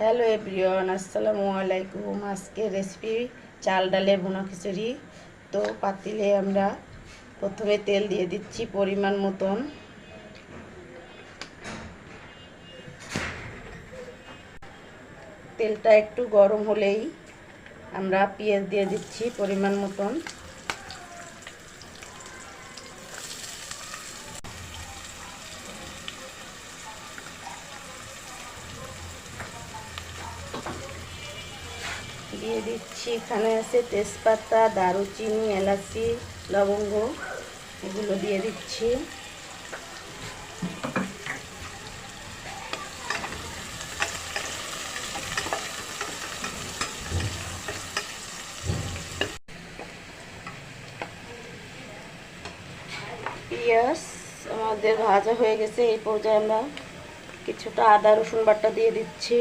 Hello everyone, আসসালামু আলাইকুম। আজকের রেসিপি চাল ডালের ভুনা খিচুড়ি। তো পাতিলে আমরা প্রথমে তেল দিয়ে দিচ্ছি পরিমাণ মতন। তেলটা একটু গরম হলেই আমরা পেঁয়াজ দিয়ে দিচ্ছি পরিমাণ মতন। দিয়ে দিচ্ছি, এখানে আছে তেজপাতা, দারুচিনি, এলাচি, লবঙ্গ, এগুলো দিয়ে দিচ্ছি। পেঁয়াজ আমাদের ভাজা হয়ে গেছে। এই পর্যায়ে আমরা কিছুটা আদা রসুন বাটা দিয়ে দিচ্ছি।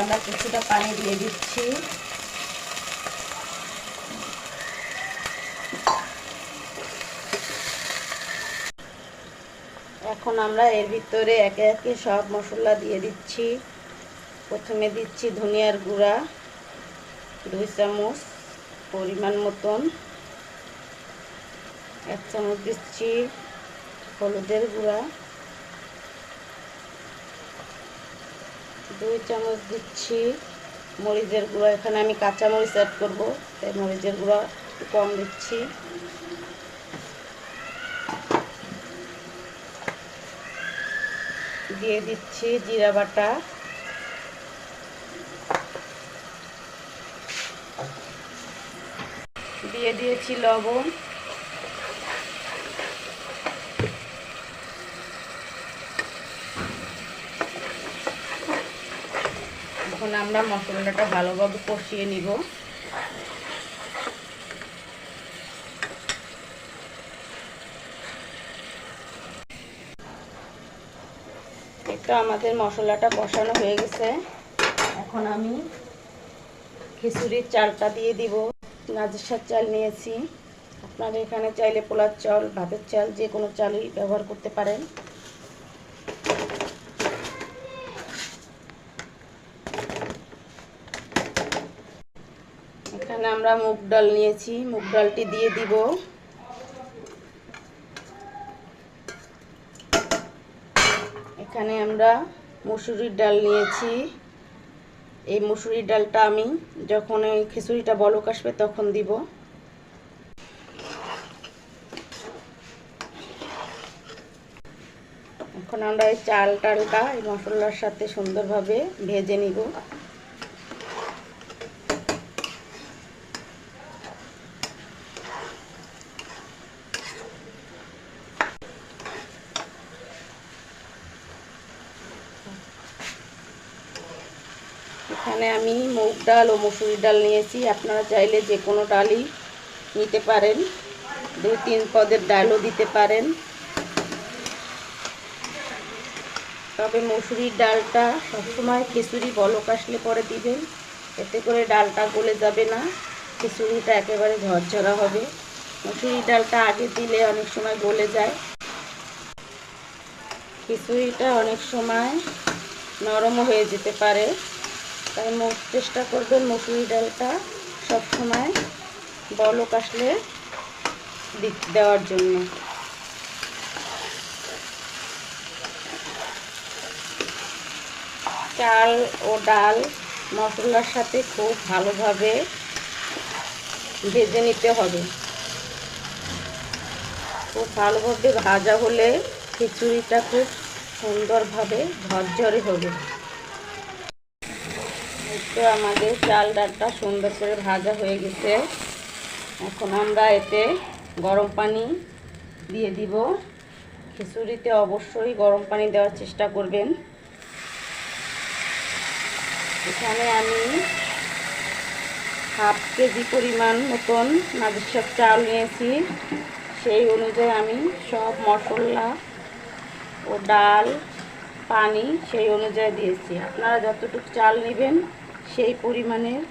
আমরা কিছুটা পানি দিয়ে দিচ্ছি। এখন আমরা এর ভিতরে একে একে সব মশলা দিয়ে দিচ্ছি। প্রথমে দিচ্ছি ধনিয়ার গুঁড়া 2 চামচ পরিমাণ মতন। 1 চামচ দিচ্ছি হলুদের গুঁড়া, 2 চামচ দিচ্ছি মরিচের গুঁড়া। এখানে আমি কাঁচা মরিচ অ্যাড করবো, তাই মরিচের গুঁড়া একটু কম দিচ্ছি। দিয়ে দিচ্ছি জিরা বাটা, দিয়ে দিয়েছি লবণ। এখন আমরা মশলাটা ভালোভাবে কষিয়ে নিব। এটা আমাদের মশলাটা কষানো হয়ে গেছে। এখন আমি খিচুড়ির চালটা দিয়ে দিব। নাজিরশাহ চাল নিয়েছি, আপনারা এখানে চাইলে পোলার চাল, ভাতের চাল, যে কোনো চালই ব্যবহার করতে পারেন। এখানে আমরা মুগ ডাল নিয়েছি, মুগ ডালটি দিয়ে দিব। এখানে আমরা মসুরির ডাল নিয়েছি। এই মসুরির ডালটা আমি যখন এই খিচুড়িটা বলক আসবে তখন দিব। এখন আমরা এই চালটা এই মশলার সাথে সুন্দরভাবে ভেজে নিব। এখানে আমি মুগ ডাল ও মসুরি ডাল নিয়েছি, আপনারা চাইলে যে কোনো ডালই নিতে পারেন, 2-3 পদের ডালও দিতে পারেন। তবে মসুরির ডালটা সবসময় খিচুড়ি বলক আসলে পরে দিবেন, এতে করে ডালটা গলে যাবে না, খিচুড়িটা একেবারে ঝরঝরা হবে। মসুরির ডালটা আগে দিলে অনেক সময় গলে যায়, খিচুড়িটা অনেক সময় নরমও হয়ে যেতে পারে। তাই চেষ্টা করবেন মসুরি ডালটা সবসময় বলক আসলে দেওয়ার জন্য। চাল ও ডাল মশলার সাথে খুব ভালোভাবে ভেজে নিতে হবে। খুব ভালোভাবে ভাজা হলে খিচুড়িটা খুব সুন্দরভাবে ঝরঝরে হবে। তো আমাদের চাল ডালটা সুন্দর করে ভাজা হয়ে গেছে। এখন আমরা এতে গরম পানি দিয়ে দিব। খিচুড়িতে অবশ্যই গরম পানি দেওয়ার চেষ্টা করবেন। এখানে আমি হাফ কেজি পরিমাণ মতন নাজিরশাহ চাল নিয়েছি। সেই অনুযায়ী আমি সব মশলা ও ডাল পানি সেই অনুযায়ী দিয়েছি। আপনারা যতটুকু চাল নেবেন সেই পরিমাণের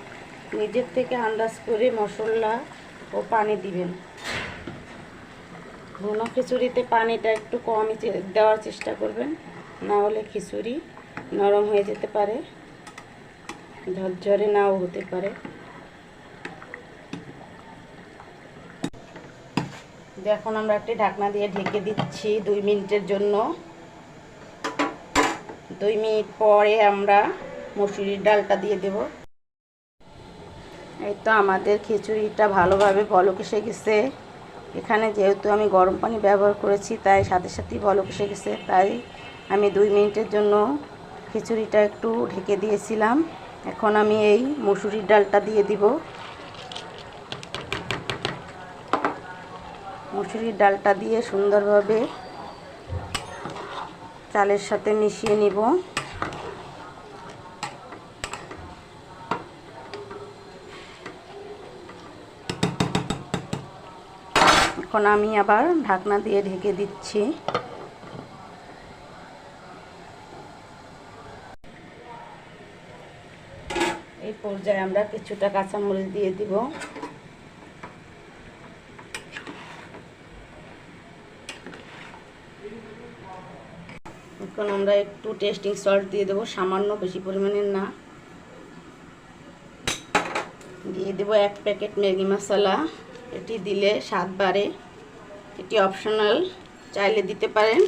নিজের থেকে আন্দাজ করে মশলা ও পানি দিবেন। ভুনা খিচুড়িতে পানিটা একটু কমই দেওয়ার চেষ্টা করবেন, না হলে খিচুড়ি নরম হয়ে যেতে পারে, ঝরঝরে নাও হতে পারে। এখন আমরা একটি ঢাকনা দিয়ে ঢেকে দিচ্ছি 2 মিনিটের জন্য। 2 মিনিট পরে আমরা মসুরির ডালটা দিয়ে দেব। এই তো আমাদের খিচুড়িটা ভালোভাবে বলক এসে গেছে। এখানে যেহেতু আমি গরম পানি ব্যবহার করেছি তাই সাথে সাথেই বলক এসে গেছে, তাই আমি 2 মিনিটের জন্য খিচুড়িটা একটু ঢেকে দিয়েছিলাম। এখন আমি এই মসুরির ডালটা দিয়ে দিব। মসুরির ডালটা দিয়ে সুন্দরভাবে চালের সাথে মিশিয়ে নিব। এখন আমি আবার ঢাকনা দিয়ে ঢেকে দিচ্ছি। এই পর্যায়ে আমরা কিছুটা কাঁচামরিচ দিয়ে দিব। এখন আমরা একটু টেস্টিং সল্ট দিয়ে দেবো, সামান্য, বেশি পরিমাণের না। দিয়ে দেব 1 প্যাকেট ম্যাগি মশলা। এটি দিলে স্বাদ বাড়ে। এটি অপশনাল, চাইলে দিতে পারেন,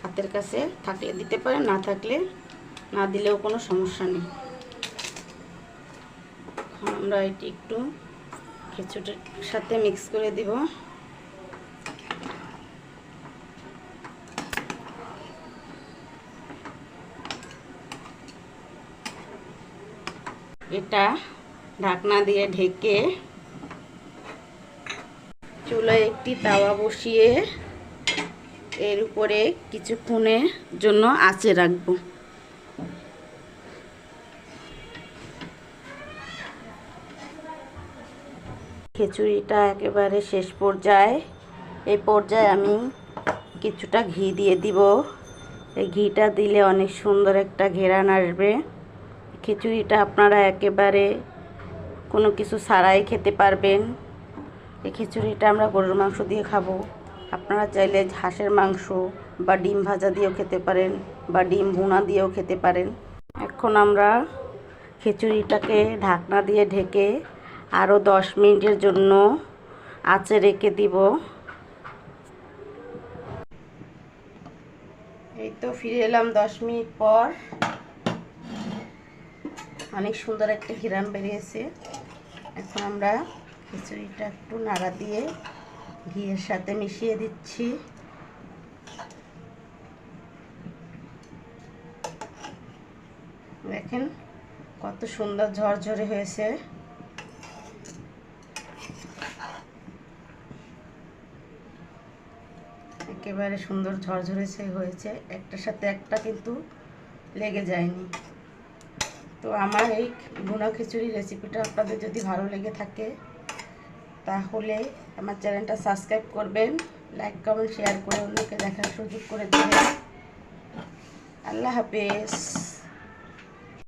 হাতের কাছে থাকলে দিতে পারেন, না থাকলে না দিলেও কোনো সমস্যা নেই। আমরা এটি একটু খিচুড়ির সাথে মিক্স করে দিব। এটা ঢাকনা দিয়ে ঢেকে চুলায় একটি তাওয়া বসিয়ে এর উপরে কিছুক্ষণের জন্য আঁচে রাখবো। খিচুড়িটা একেবারে শেষ পর্যায়ে। এই পর্যায়ে আমি কিছুটা ঘি দিয়ে দিব। এই ঘিটা দিলে অনেক সুন্দর একটা ঘেরান আসবে। খিচুড়িটা আপনারা একেবারে কোনো কিছু ছাড়াই খেতে পারবেন। এই খিচুড়িটা আমরা গরুর মাংস দিয়ে খাবো। আপনারা চাইলে হাঁসের মাংস বা ডিম ভাজা দিয়েও খেতে পারেন, বা ডিম ভুনা দিয়েও খেতে পারেন। এখন আমরা খিচুড়িটাকে ঢাকনা দিয়ে ঢেকে আরও 10 মিনিটের জন্য আঁচে রেখে দিব। এই তো ফিরে এলাম 10 মিনিট পর। অনেক সুন্দর একটা ঘ্রাণ বেরিয়েছে। এখন আমরা খিচুড়িটা একটু নাড়া দিয়ে ঘিয়ের সাথে মিশিয়ে দিচ্ছি। দেখেন কত সুন্দর ঝরঝরে হয়েছে। একেবারে সুন্দর ঝরঝরে হয়েছে, একটার সাথে একটা কিন্তু লেগে যায়নি। তো আমার এই ভুনা খিচুড়ি রেসিপিটা আপনাদের যদি ভালো লেগে থাকে তাহলে আমার চ্যানেলটা সাবস্ক্রাইব করবেন, লাইক কমেন্ট শেয়ার করে অন্যকে দেখার সুযোগ করে দেবেন। আল্লাহ হাফেজ।